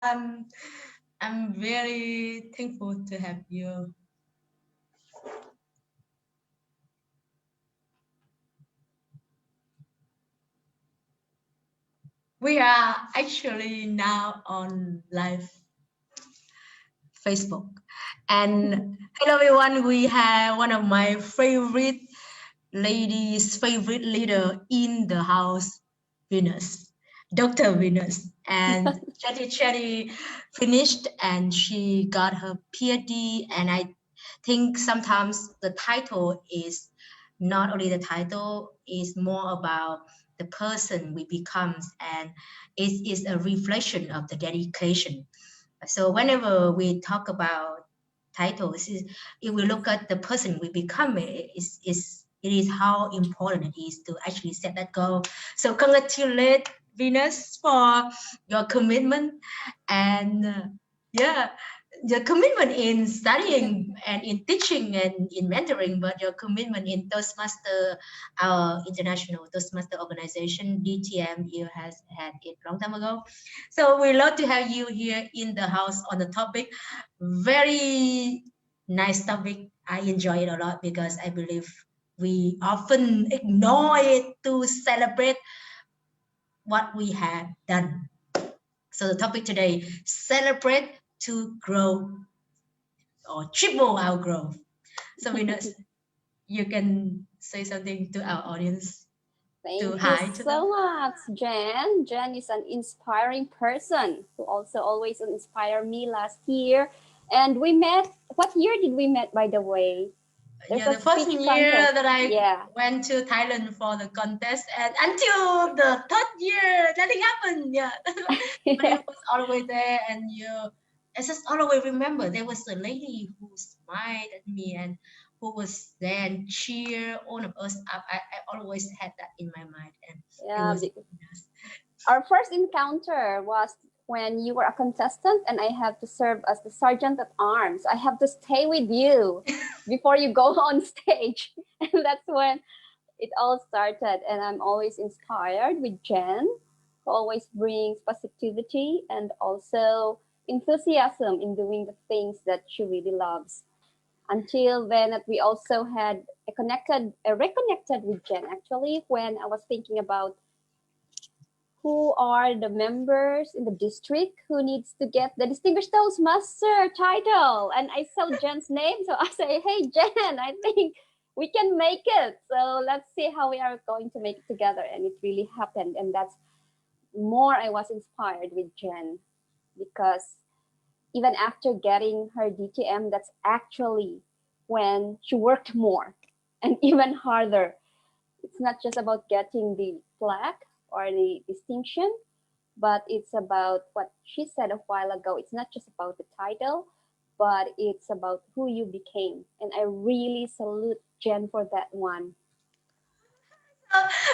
Um, I'm very thankful to have you. We are actually now on live Facebook. And hello everyone, we have one of my favorite ladies, favorite leader in the house, Venus, Dr. Venus. And Chatty finished and she got her PhD. And I think sometimes the title is not only the title, is more about the person we become, and it is a reflection of the dedication. So whenever we talk about titles, if we look at the person we become, it is how important it is to actually set that goal. So congratulate Venus for your commitment and yeah, your commitment in studying and in teaching and in mentoring, but your commitment in Toastmaster, our international Toastmaster organization, DTM, you has had it long time ago. So we love to have you here in the house on the topic. Very nice topic. I enjoy it a lot because I believe we often ignore it to celebrate what we have done. So the topic today, celebrate to grow or triple our growth. So Venus, you can say something to our audience to Thank you hi to them. so much, Jen. Jen is an inspiring person who also always inspired me last year. And we met, what year did we met, by the way? There's Yeah, a the first speech year contest. that I Yeah. went to Thailand for the contest, and until the third year, nothing happened. Yeah, but you Yeah. was always there, and you. I just always remember there was a lady who smiled at me and who was there and cheer all of us up. I always had that in my mind, and it Yeah. was nice. Our first encounter was when you were a contestant and I have to serve as the sergeant at arms. I have to stay with you before you go on stage. And that's when it all started. And I'm always inspired with Jen, who always brings positivity and also enthusiasm in doing the things that she really loves. Until then, that we also had reconnected with Jen actually when I was thinking about who are the members in the district who needs to get the Distinguished Toastmaster title. And I saw Jen's name, so I say, hey, Jen, I think we can make it. So let's see how we are going to make it together. And it really happened. And that's more I was inspired with Jen because even after getting her DTM, that's actually when she worked more and even harder. It's not just about getting the plaque or the distinction, but it's about what she said a while ago. It's not just about the title, but it's about who you became. And I really salute Jen for that one.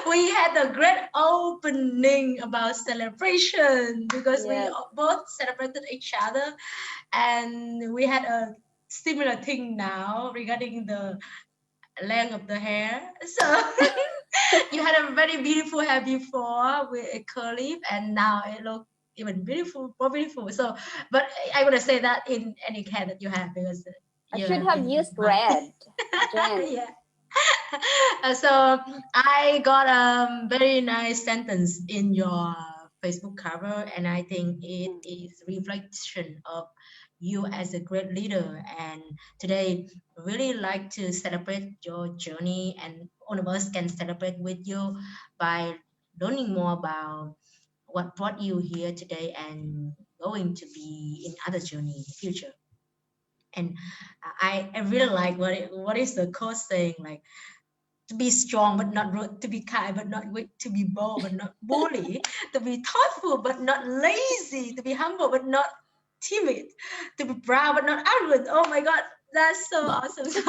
We had a great opening about celebration because we Yes. both celebrated each other, and we had a similar thing now regarding the length of the hair. So you had a very beautiful hair before with a curly, and now it looks even beautiful, more beautiful. So, but I want to say that in any hair that you have because I you should have have been used my red, Jen. yeah. So I got a very nice sentence in your Facebook cover, and I think it is reflection of you as a great leader. And today, really like to celebrate your journey, and all of us can celebrate with you by learning more about what brought you here today and going to be in other journey in the future. And I really like what is the quote saying, like to be strong but not rude, to be kind but not weak, to be bold but not bully, to be thoughtful but not lazy, to be humble but not timid, to be proud but not arrogant. Oh my God, that's so awesome. So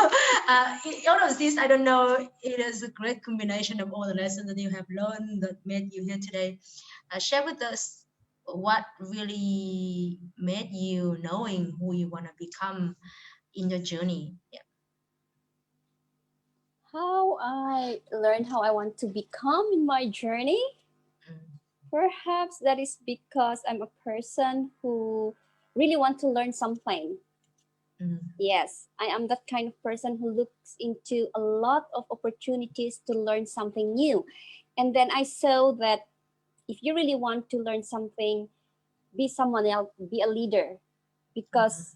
all of this, I don't know, it is a great combination of all the lessons that you have learned that made you here today. Share with us what really made you knowing who you want to become in your journey. Yeah. How I learned how I want to become in my journey. Mm. Perhaps that is because I'm a person who really want to learn something. Yes, I am that kind of person who looks into a lot of opportunities to learn something new. And then I saw that if you really want to learn something, be someone else, be a leader, because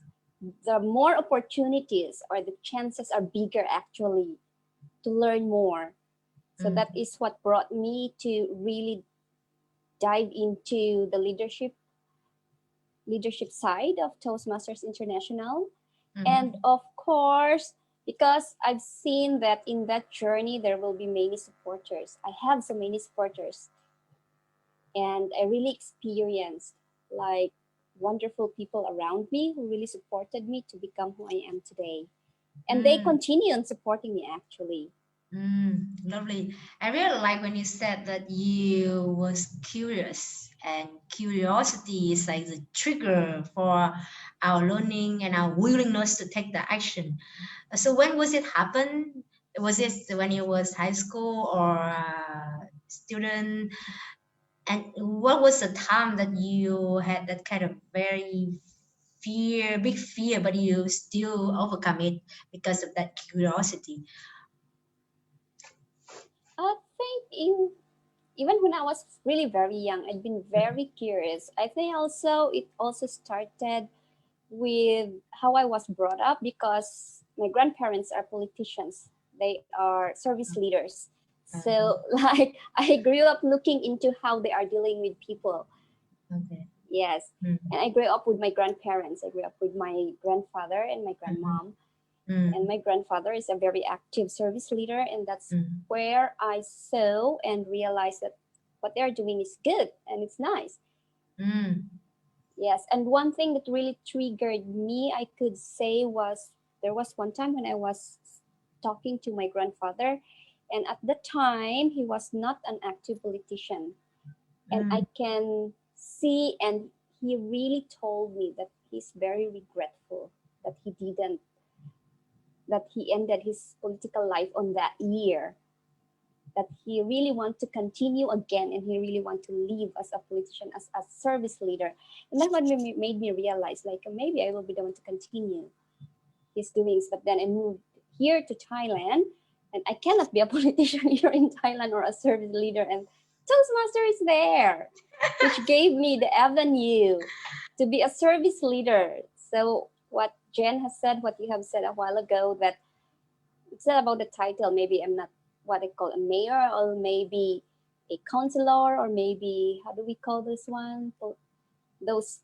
the more opportunities or the chances are bigger actually to learn more. So that is what brought me to really dive into the leadership side of Toastmasters International. And of course, because I've seen that in that journey there will be many supporters. I have so many supporters, and I really experienced like wonderful people around me who really supported me to become who I am today. And they continue on supporting me actually. Lovely. I really like when you said that you was curious, and curiosity is like the trigger for our learning and our willingness to take the action. So when was it happen? Was it when you was high school or student? And what was the time that you had that kind of very big fear, but you still overcome it because of that curiosity? I think in even when I was really very young, I'd been very curious. I think also it also started with how I was brought up because my grandparents are politicians. They are service leaders. So like I grew up looking into how they are dealing with people. Okay. Yes. And I grew up with my grandparents. I grew up with my grandfather and my grandmom. And my grandfather is a very active service leader, and that's where I saw and realized that what they're doing is good and it's nice. Yes, and one thing that really triggered me, I could say, was there was one time when I was talking to my grandfather, and at the time he was not an active politician, and I can see, and he really told me that he's very regretful that he ended his political life on that year, that he really want to continue again and he really want to live as a politician, as a service leader. And that what made me realize like maybe I will be the one to continue his doings. But then I moved here to Thailand, and I cannot be a politician here in Thailand or a service leader, and Toastmaster is there, which gave me the avenue to be a service leader. So what Jen has said, what you have said a while ago, that it's not about the title. Maybe I'm not what I call a mayor, or maybe a councilor, or maybe how do we call this one? Those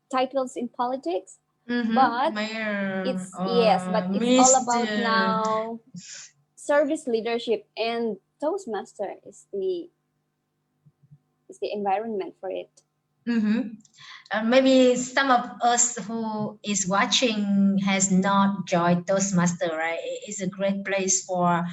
titles in politics. But Mayor it's yes, or but it's all about Mr. now service leadership, and Toastmaster is the environment for it. Maybe some of us who is watching has not joined Toastmaster, right? It's a great place for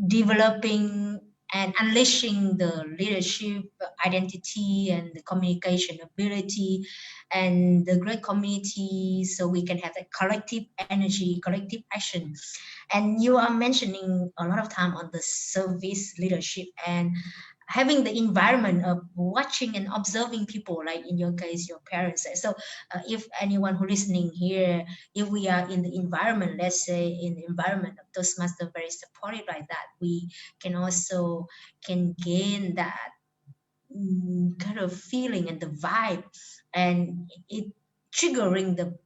developing and unleashing the leadership identity and the communication ability and the great community, so we can have a collective energy, collective action. And you are mentioning a lot of time on the service leadership and having the environment of watching and observing people, like in your case your parents. So if anyone who listening here, if we are in the environment, let's say in the environment of Toastmaster very supportive like that, we can also can gain that kind of feeling and the vibe, and it triggering the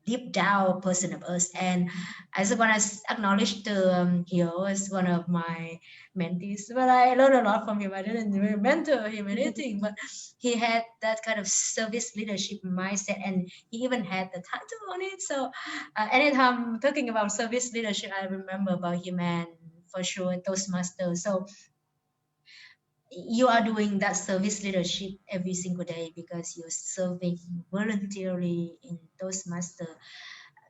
deep down person of us. And I just want to acknowledge the Hio as one of my mentees. But I learned a lot from him. I didn't really mentor him anything, but he had that kind of service leadership mindset, and he even had the title on it. So anytime talking about service leadership, I remember about him, and for sure Toastmasters. So you are doing that service leadership every single day because you're serving voluntarily in Toastmasters.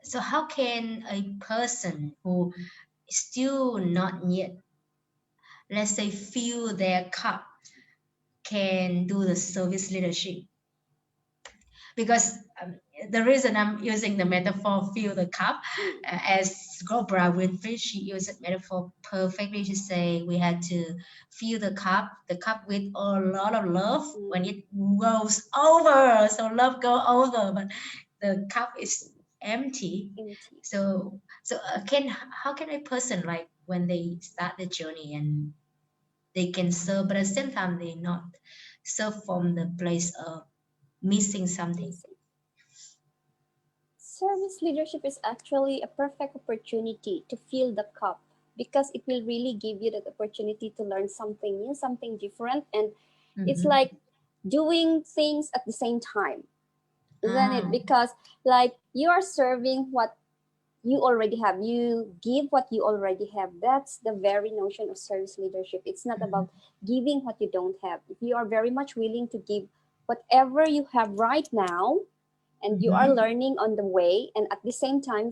So how can a person who still not yet, let's say, fill their cup, can do the service leadership? Because the reason I'm using the metaphor fill the cup, Mm. as Oprah Winfrey, she used that metaphor perfectly to say we had to fill the cup with a lot of love when Mm. it goes over. So love go over, but the cup is empty. Empty. So how can a person, like when they start the journey and they can serve, but at the same time they not serve from the place of missing something. Missing. Service leadership is actually a perfect opportunity to fill the cup because it will really give you that opportunity to learn something new, something different, and it's Mm-hmm. like doing things at the same time, isn't it? Ah. Because like you are serving what you already have, you give what you already have. That's the very notion of service leadership. It's not Mm-hmm. about giving what you don't have. If you are very much willing to give whatever you have right now, and you are Mm-hmm. learning on the way, and at the same time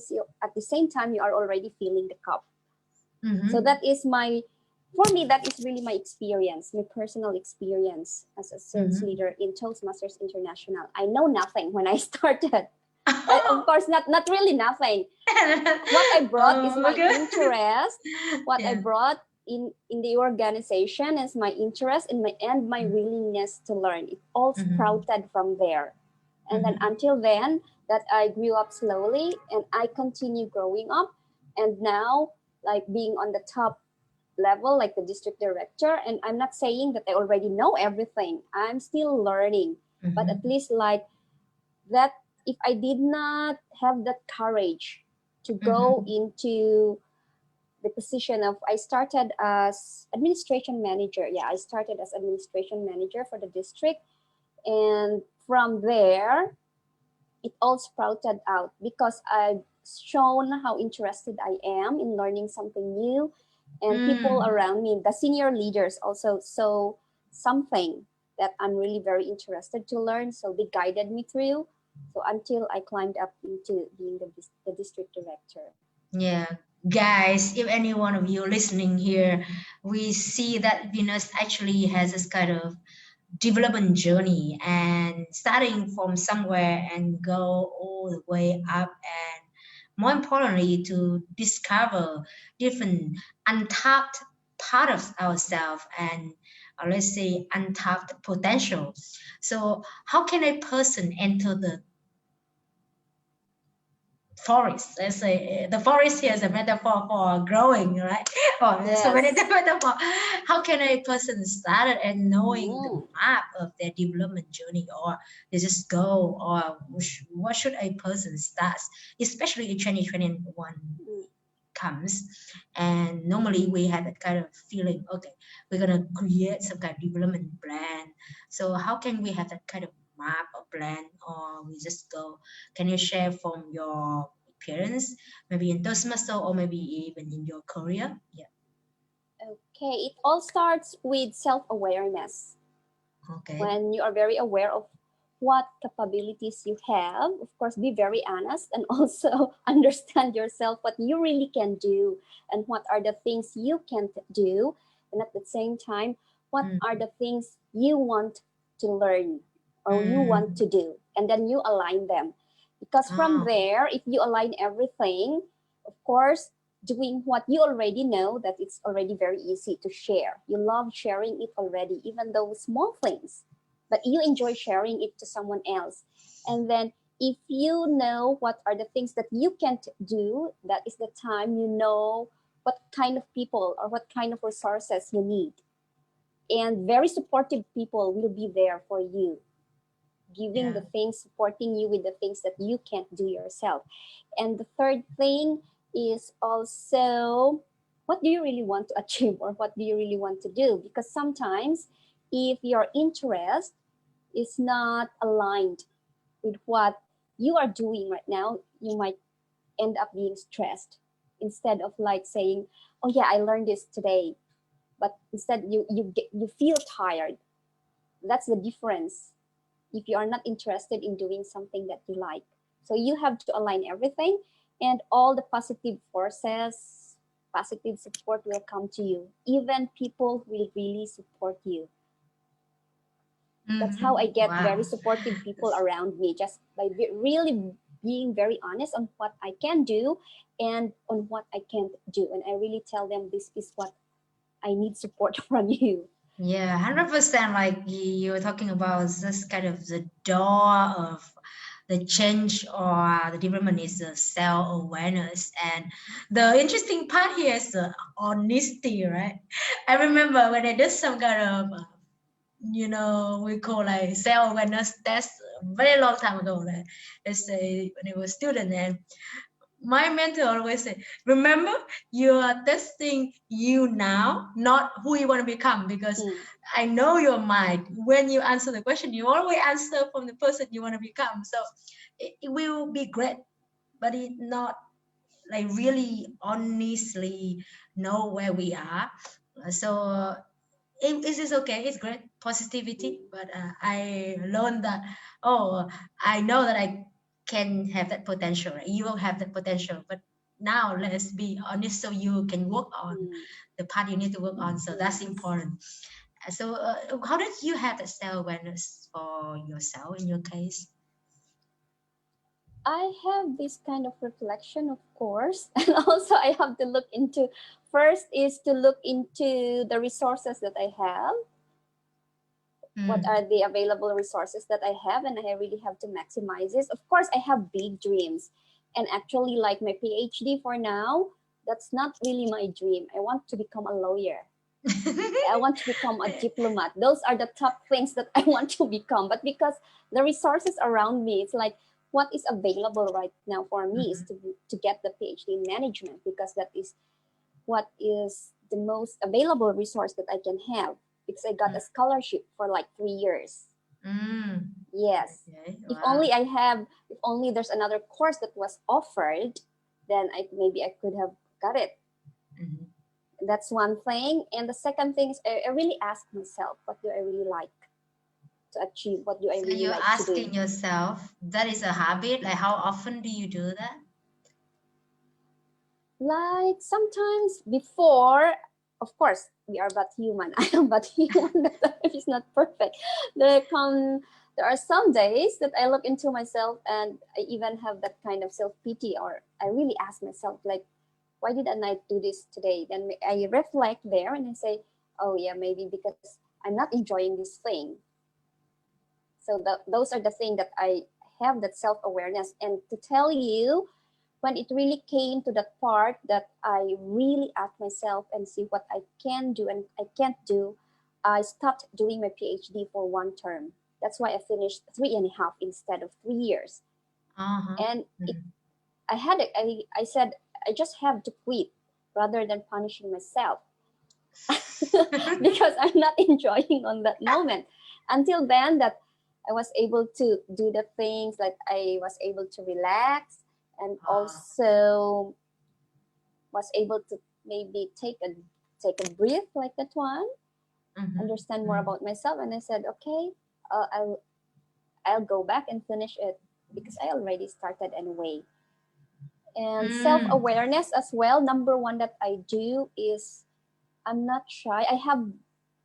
you are already filling the cup. So Mm-hmm. that is my, for me, that is really my experience, my personal experience as a service Mm-hmm. leader in Toastmasters International. I know nothing when I started. Of Oh. course, not really nothing. What I brought is Oh, my okay. interest. What I Yeah. brought in the organization is my interest and my willingness to learn. It all Mm-hmm. sprouted from there. And then Mm-hmm. until then, that I grew up slowly and I continue growing up. And now, like being on the top level, like the district director, and I'm not saying that I already know everything. I'm still learning. But at Mm-hmm. least like that, if I did not have that courage to go Mm-hmm. into the position of, I started as administration manager. Yeah, I started as administration manager for the district. And from there, it all sprouted out because I've shown how interested I am in learning something new. And people Mm. around me, the senior leaders, also saw something that I'm really very interested to learn. So they guided me through. So until I climbed up into being the district director. Yeah, guys, if any one of you listening here, we see that Venus actually has this kind of development journey and starting from somewhere and go all the way up, and more importantly to discover different untapped part of ourselves, and let's say untapped potential. So how can a person enter the forest? Let's say the forest here is a metaphor for growing, right? Or there's so many Yes. different metaphor. How can a person start it and knowing the Mm. map of their development journey, or they just go, or what should a person start, especially in 2021 Mm. comes, and normally we had that kind of feeling, okay, we're gonna create some kind of development plan. So how can we have that kind of map or plan, or we just go? Can you share from your experience, maybe in Toastmaster or maybe even in your career? Yeah. Okay, it all starts with self awareness. Okay. When you are very aware of what capabilities you have, of course, be very honest and also understand yourself, what you really can do, and what are the things you can't do. And at the same time, what Mm, are the things you want to learn or you want mm, to do. And then you align them. Because from oh, there, if you align everything, of course, doing what you already know, that it's already very easy to share. You love sharing it already, even though small things, but you enjoy sharing it to someone else. And then if you know what are the things that you can't do, that is the time you know what kind of people or what kind of resources you need. And very supportive people will be there for you, giving yeah. the things, supporting you with the things that you can't do yourself. And the third thing is also, what do you really want to achieve or what do you really want to do? Because sometimes if your interest is not aligned with what you are doing right now, you might end up being stressed instead of like saying, oh yeah, I learned this today. But instead you feel tired. That's the difference if you are not interested in doing something that you like. So you have to align everything, and all the positive forces, positive support will come to you. Even people will really support you. That's how I get Wow. very supportive people around me, just by really being very honest on what I can do and on what I can't do. And I really tell them, this is what I need support from you. Yeah, 100%. Like you were talking about this kind of the door of the change or the development is the self-awareness. And the interesting part here is the honesty, right? I remember when I did some kind of, we call like self-awareness test a very long time ago. Like, let's say when I was a student, and my mentor always say, remember, you are testing you now, not who you want to become, because I know your mind. When you answer the question, you always answer from the person you want to become. So it will be great, but it not like really honestly know where we are. So it is okay, it's great positivity, but I learned that, oh, I know that I can have that potential, right? You will have that potential, but now let's be honest, so you can work on the part you need to work on. So that's Yes. important. So how did you have that self-awareness for yourself in your case? I have this kind of reflection, of course, and also I have to look into, first is to look into the resources that I have. What Mm. are the available resources that I have, and I really have to maximize this. Of course, I have big dreams, and actually, like my PhD for now, that's not really my dream. I want to become a lawyer. I want to become a diplomat. Those are the top things that I want to become. But because the resources around me, it's like what is available right now for me is to get the PhD in management, because that is what is the most available resource that I can have, because I got a scholarship for like 3 years. Mm. Yes. Okay. If Wow. only I have, if only there's another course that was offered, then maybe I could have got it. Mhm. That's one thing. And the second thing is I really ask myself, what do I really like to achieve? What do I So really you're like to do? asking yourself, that is a habit, like how often do you do that? Like sometimes before, of course, we are but human. I am but human. That life is not perfect. There are some days that I look into myself and I even have that kind of self pity, or I really ask myself, like, why didn't I do this today? Then I reflect there and I say, oh yeah, maybe because I'm not enjoying this thing. So those are the things that I have, that self awareness. And to tell you, when it really came to that part that I really ask myself and see what I can do and I can't do, I stopped doing my PhD for one term. That's why I finished 3.5 instead of 3 years. Uh-huh. And Mhm. I said, I just have to quit rather than punishing myself because I'm not enjoying on that moment. Until then, that I was able to do the things that I was able to relax, and Ah. also was able to maybe take a breath like that one, Mhm. understand more Mhm. about myself, and I said, okay, I'll go back and finish it because I already started anyway. And self Mm. awareness as well. Number one that I do is I'm not shy. I have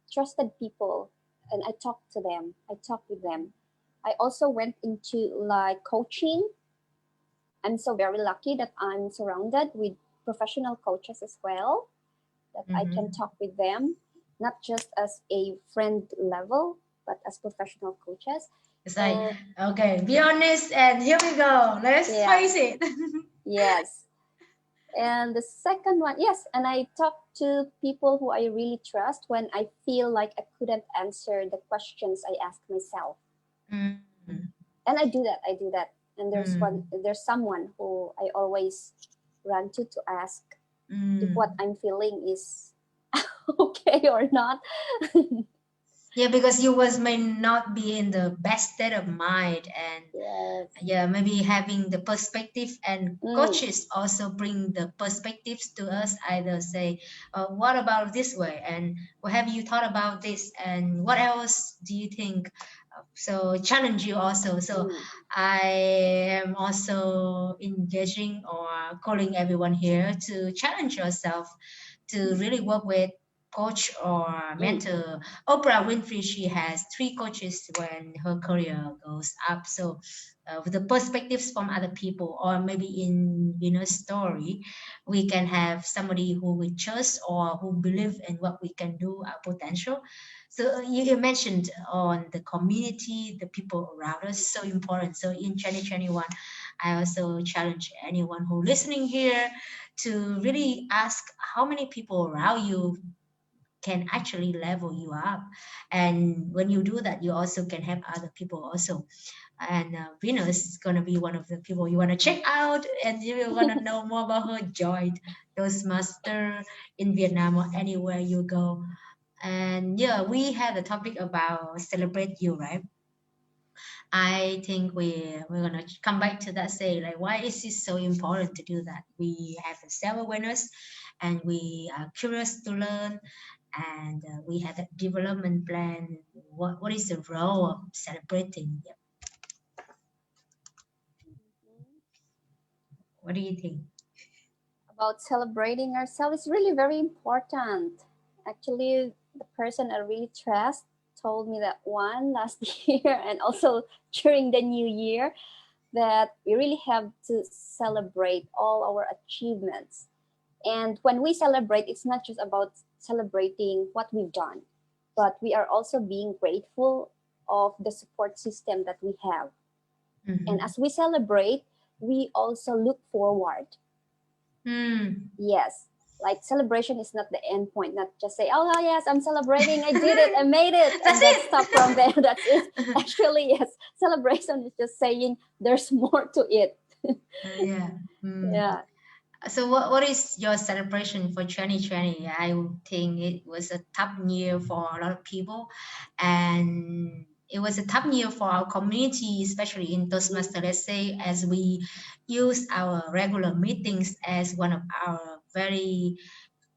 trusted people and I talk to them. I talk with them. I also went into like coaching. I'm so very lucky that I'm surrounded with professional coaches as well, that I can Mhm. talk with them, not just as a friend level, but as professional coaches. It's like, And okay, be honest, and here we go. Let's yeah, face it. yes. And the second one, yes, and I talk to people who I really trust when I feel like I couldn't answer the questions I ask myself. Mm. And I do that. I do that. And Mm. there's someone who I always run to ask if what Mm. I'm feeling is okay or not. Yeah, because you was may not be in the best state of mind, and Yes. yeah, maybe having the perspective, and Mm, coaches also bring the perspectives to us, either say, what about this way, and what have you thought about this, and what else do you think? So challenge you also. So mm, I am also engaging or calling everyone here to challenge yourself to really work with coach or mentor. Oprah Winfrey, she has 3 coaches when her career goes up. So with the perspectives from other people, or maybe in story, we can have somebody who we trust or who believe in what we can do, our potential. So you mentioned on the community, the people around us, so important. So in 2021, I also challenge anyone who listening here to really ask how many people around you can actually level you up. And when you do that, you also can help other people also. And Venus is going to be one of the people you want to check out, and you want to know more about her. Join Toastmaster in Vietnam or anywhere you go. And yeah, we had a topic about celebrate you, right? I think we're gonna come back to that. Say like, why is it so important to do that? We have a self-awareness, and we are curious to learn, and we have a development plan. What is the role of celebrating? Yeah. What do you think? About celebrating ourselves is really very important. Actually, the person I really trust told me that one last year, and also during the new year, that we really have to celebrate all our achievements. And when we celebrate, it's not just about celebrating what we've done, but we are also being grateful of the support system that we have. And as we celebrate, we also look forward. Yes, like celebration is not the end point. Not just say, "Oh yes, I'm celebrating. I did it. I made it," and That's then it. stop from there. That's it. Actually, yes, celebration is just saying there's more to it. Yeah. Yeah. So what is your celebration for 2020? I would think it was a tough year for a lot of people, and it was a tough year for our community, especially in Toastmasters. Let's say as we use our regular meetings as one of our very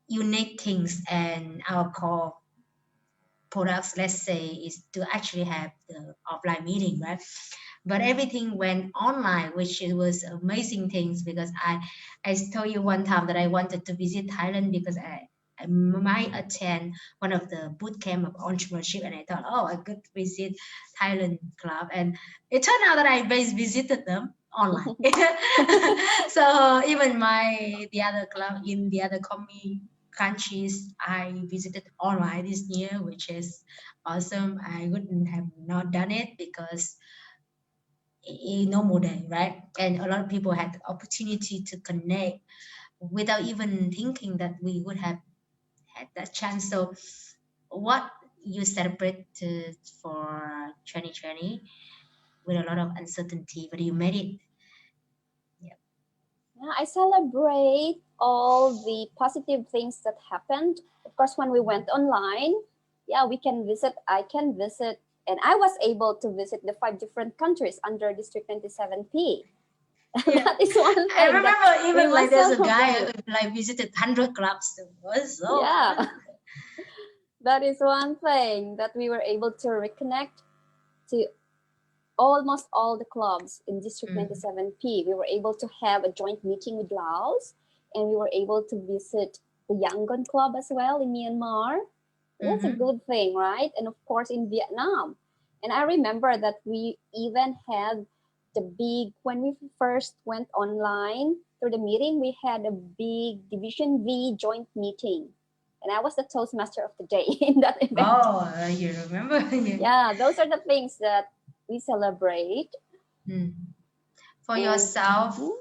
unique things, and our core products, let's say, is to actually have the offline meeting, right? But everything went online, which it was amazing things, because I told you one time that I wanted to visit Thailand because I might attend one of the boot camp of entrepreneurship, and I thought, oh, I could visit Thailand club, and it turned out that I visited them online. So even the other club in the other countries I visited online this year, which is awesome. I wouldn't have not done it because normal day, right? And a lot of people had the opportunity to connect without even thinking that we would have had that chance. So, what you celebrate for 2020 with a lot of uncertainty, but you made it. Yeah. Yeah, I celebrate all the positive things that happened. Of course, when we went online, yeah, we can visit, I can visit, and I was able to visit the 5 different countries under District 27P. Yeah. That is one I thing that remember we even like must there's a guy celebrate. who like visited 100 clubs. It was so Yeah, fun. that is one thing that we were able to reconnect to almost all the clubs in District Mm. 97P. We were able to have a joint meeting with Laos, and we were able to visit the Yangon Club as well in Myanmar. That's a Mm-hmm. good thing, right? And of course in Vietnam. And I remember that we even had when we first went online through the meeting, we had a big Division V joint meeting. And I was the Toastmaster of the day in that event. Oh, you remember? Yeah. Yeah, those are the things that we celebrate. Mm. For And yourself, for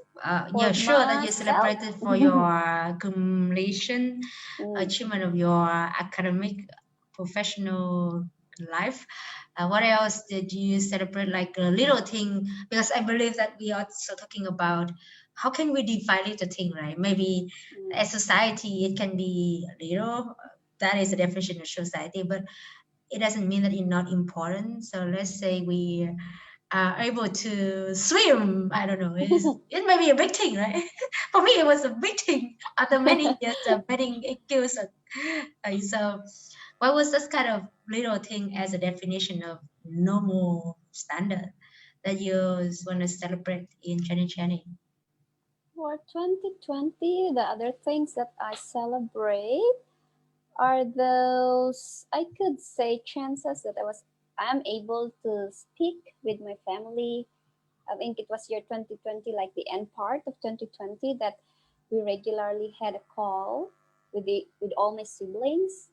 you're sure that you myself, celebrated for your accumulation, mm, achievement of your academic, professional life. What else did you celebrate? Like a little thing, because I believe that we are also talking about how can we define little thing, right? Maybe as society, it can be little. That is the definition of society, but it doesn't mean that it's not important. So let's say we are able to swim. I don't know. It may be a big thing, right? For me, it was a big thing after many years of betting skills. So, what was this kind of little thing as a definition of normal standard that you want to celebrate in 2020? for 2020, the other things that I celebrate, are those, I could say, chances that I'm able to speak with my family. I think it was year 2020, like the end part of 2020, that we regularly had a call with all my siblings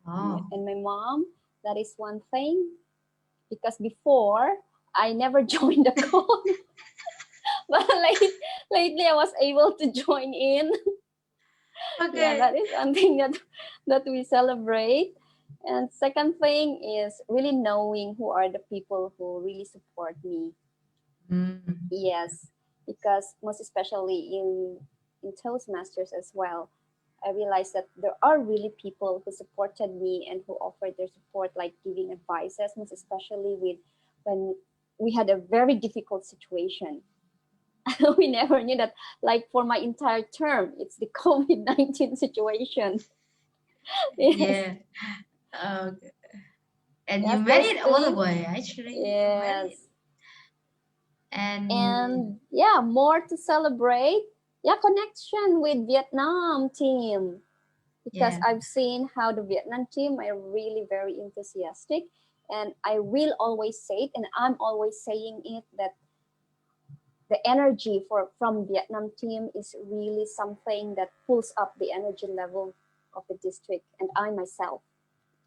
Oh, and my mom. That is one thing, because before I never joined the call, but lately I was able to join in. Yeah, okay. that is one thing that we celebrate. And second thing is really knowing who are the people who really support me. Mm, Yes, because most especially in Toastmasters as well, I realized that there are really people who supported me and who offered their support, like giving advices, most especially with when we had a very difficult situation. We never knew that, like for my entire term, it's the COVID-19 situation. Yes, yeah. Okay. And you yes, made those it all the things. way, actually. You made it. Yes, And and yeah, more to celebrate. Yeah, connection with Vietnam team, because yeah. I've seen how the Vietnam team are really very enthusiastic, and I will always say it, and I'm always saying it, that the energy from Vietnam team is really something that pulls up the energy level of the district and I myself.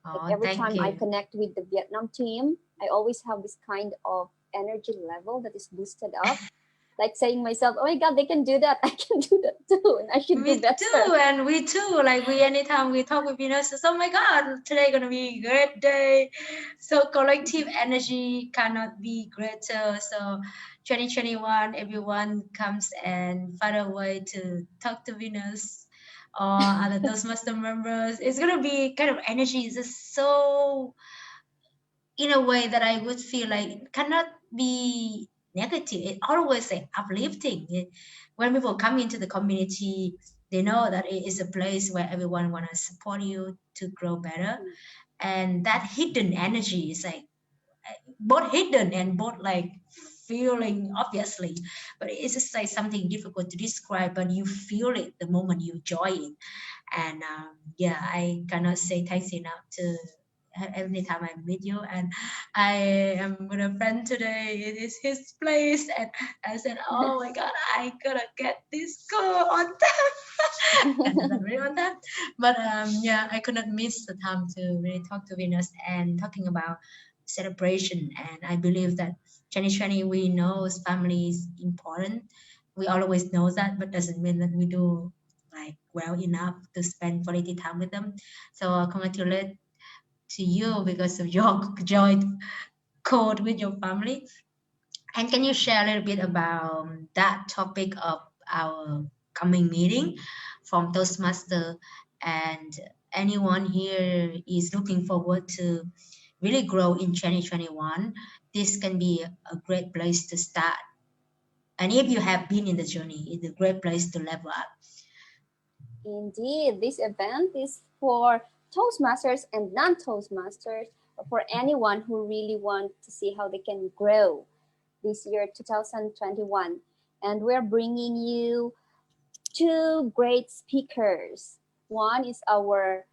Like Oh, every thank time I you. connect with the Vietnam team, I always have this kind of energy level that is boosted up. Like saying myself, oh my God, they can do that. I can do that too. And I should do Me better. too, and we too. Like we, anytime we talk with Venus, it's, oh my God, today gonna be a great day. So collective energy cannot be greater. So 2021, everyone comes and find a way to talk to Venus or other Toastmaster members. It's gonna be kind of energy. It's just so in a way that I would feel like it cannot be negative. It always like uplifting. When people come into the community, they know that it is a place where everyone want to support you to grow better. And that hidden energy is like both hidden and both like feeling obviously, but it's just like something difficult to describe, but you feel it the moment you join it. And yeah, I cannot say thanks enough to every time I meet you. And I am with a friend today. It is his place, and I said, "Oh my God, I gotta get this girl on time." Got that really on time, but yeah, I could not miss the time to really talk to Venus and talking about celebration. And I believe that 2020 we know family is important. We always know that, but doesn't mean that we do like well enough to spend quality time with them. So congratulate to you because of your joint code with your family. And can you share a little bit about that topic of our coming meeting from Toastmaster, and anyone here is looking forward to really grow in 2021? This can be a great place to start. And if you have been in the journey, it's a great place to level up. Indeed, this event is for Toastmasters and non-Toastmasters, for anyone who really want to see how they can grow this year 2021. And we're bringing you two great speakers. One is our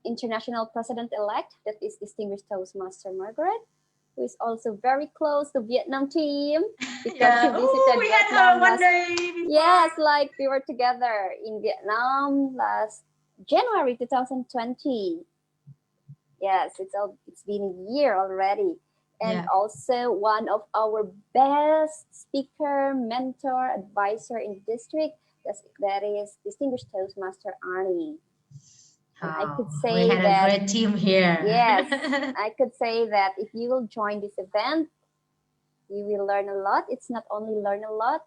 international president-elect, that is distinguished Toastmaster Margaret, who is also very close to Vietnam team because she Yeah. Oh, visited we had her Vietnam one last. day before. Yes, like we were together in Vietnam last January 2020. Yes, it's been a year already. And Yeah. also one of our best speaker, mentor, advisor in the district, that is distinguished Toastmaster Arnie. And I Oh, could we say had a that, great team here. yes, I could say that if you will join this event, you will learn a lot. It's not only learn a lot,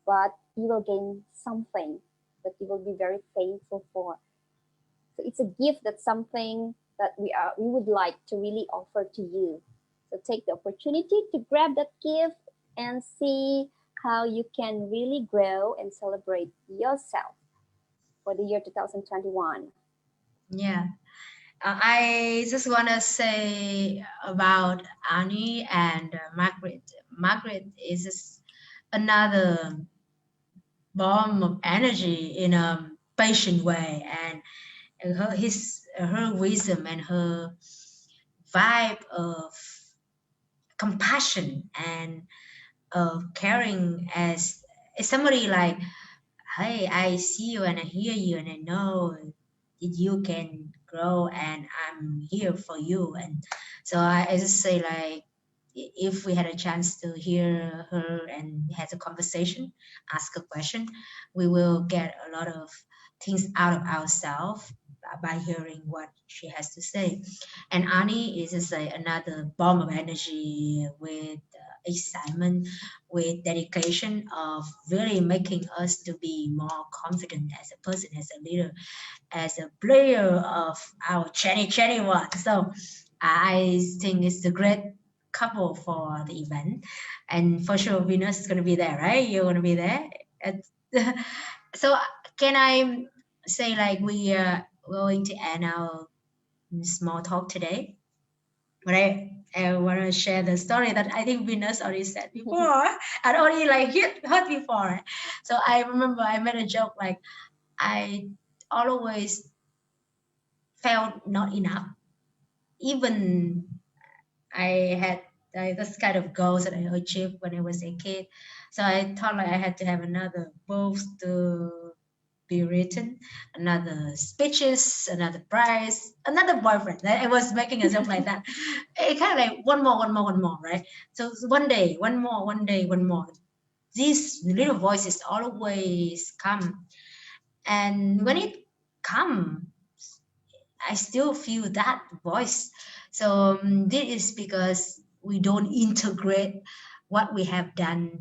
but you will gain something that you will be very thankful for. So it's a gift, that's something that we would like to really offer to you. So take the opportunity to grab that gift and see how you can really grow and celebrate yourself for the year 2021. Yeah. I just want to say about Annie and Margaret. Margaret is just another bomb of energy in a patient way, and his her wisdom and her vibe of compassion and of caring as somebody like, hey, I see you and I hear you and I know that you can grow and I'm here for you. And so I just say like, if we had a chance to hear her and have a conversation, ask a question, we will get a lot of things out of ourselves by hearing what she has to say. And Ani is just like another bomb of energy with excitement, with dedication of really making us to be more confident as a person, as a leader, as a player of our Chenny one. So I think it's a great couple for the event, and for sure Venus is going to be there, right? You're going to be there. So can I say like we are going to end our small talk today? But I want to share the story that I think Venus already said before. I'd already like heard before. So I remember I made a joke like I always felt not enough. Even I had this kind of goals that I achieved when I was a kid. So I thought like I had to have another book to be written, another speeches, another prize, another boyfriend. I was making a joke like that. It kind of like one more, right? So one day, one more, one day, one more. These little voices always come, and when it comes, I still feel that voice. So this is because we don't integrate what we have done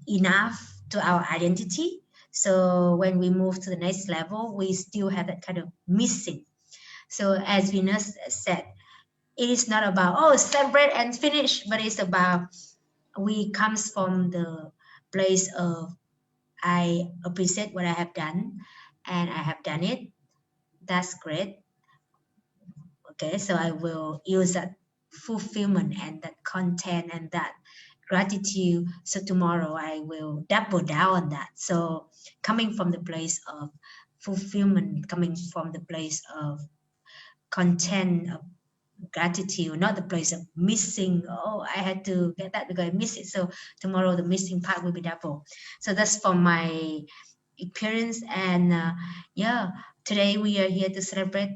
enough to our identity. So when we move to the next level, we still have that kind of missing. So as Venus said, it is not about oh celebrate and finish, but it's about we comes from the place of I appreciate what I have done and I have done it. That's great. Okay, so I will use that fulfillment and that content and that gratitude. So tomorrow I will double down on that. So coming from the place of fulfillment, coming from the place of content, of gratitude, not the place of missing. Oh, I had to get that because I missed it. So tomorrow the missing part will be double. So that's from my experience. And yeah, today we are here to celebrate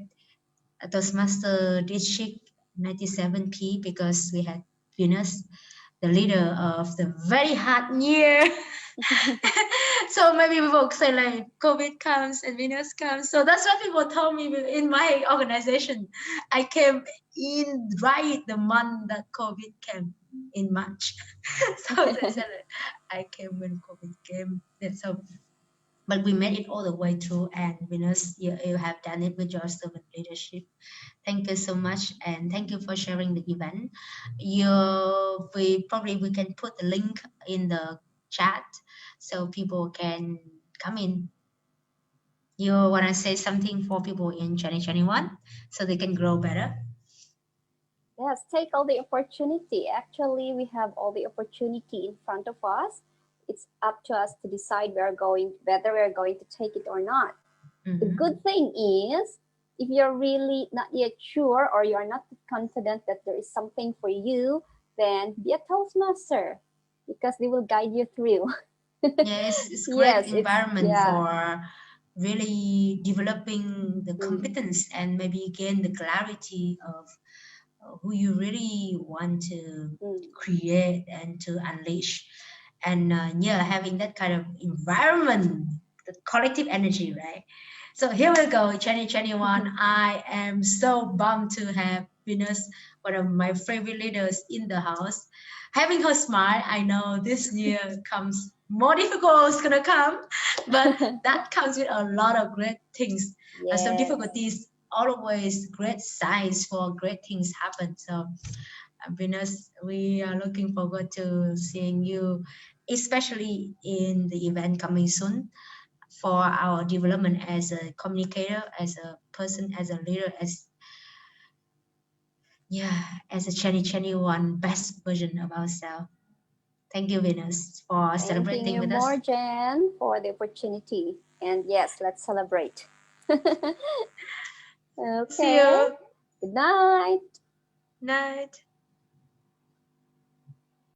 Toastmaster District 97P because we had Venus, the leader of the very hard year. So maybe people say like COVID comes and Venus comes. So that's what people told me in my organization. I came in right the month that COVID came in March. So they said I came when COVID came. And so but we made it all the way through, and Venus, you have done it with your servant leadership. Thank you so much, and thank you for sharing the event. We can put the link in the chat so people can come in. You want to say something for people in 2021 so they can grow better? Yes, take all the opportunity. Actually, we have all the opportunity in front of us. It's up to us to decide whether we're going to take it or not. The good thing is, if you're really not yet sure or you're not confident that there is something for you, then be a Toastmaster because they will guide you through. Yes, it's great environment for really developing the competence and maybe again the clarity of who you really want to create and to unleash. And having that kind of environment, the collective energy, right? So here we go, 2021. I am so bummed to have Venus, one of my favorite leaders in the house. Having her smile, I know this year comes more difficult is gonna come, but that comes with a lot of great things. Some difficulties, always great signs for great things happen. So Venus, we are looking forward to seeing you, especially in the event coming soon for our development as a communicator, as a person, as a leader, as a Chani one best version of ourselves. Thank you, Venus, for celebrating with us. Thank you, Morgan, for the opportunity. And yes, let's celebrate. Okay. See you. Good night. Night.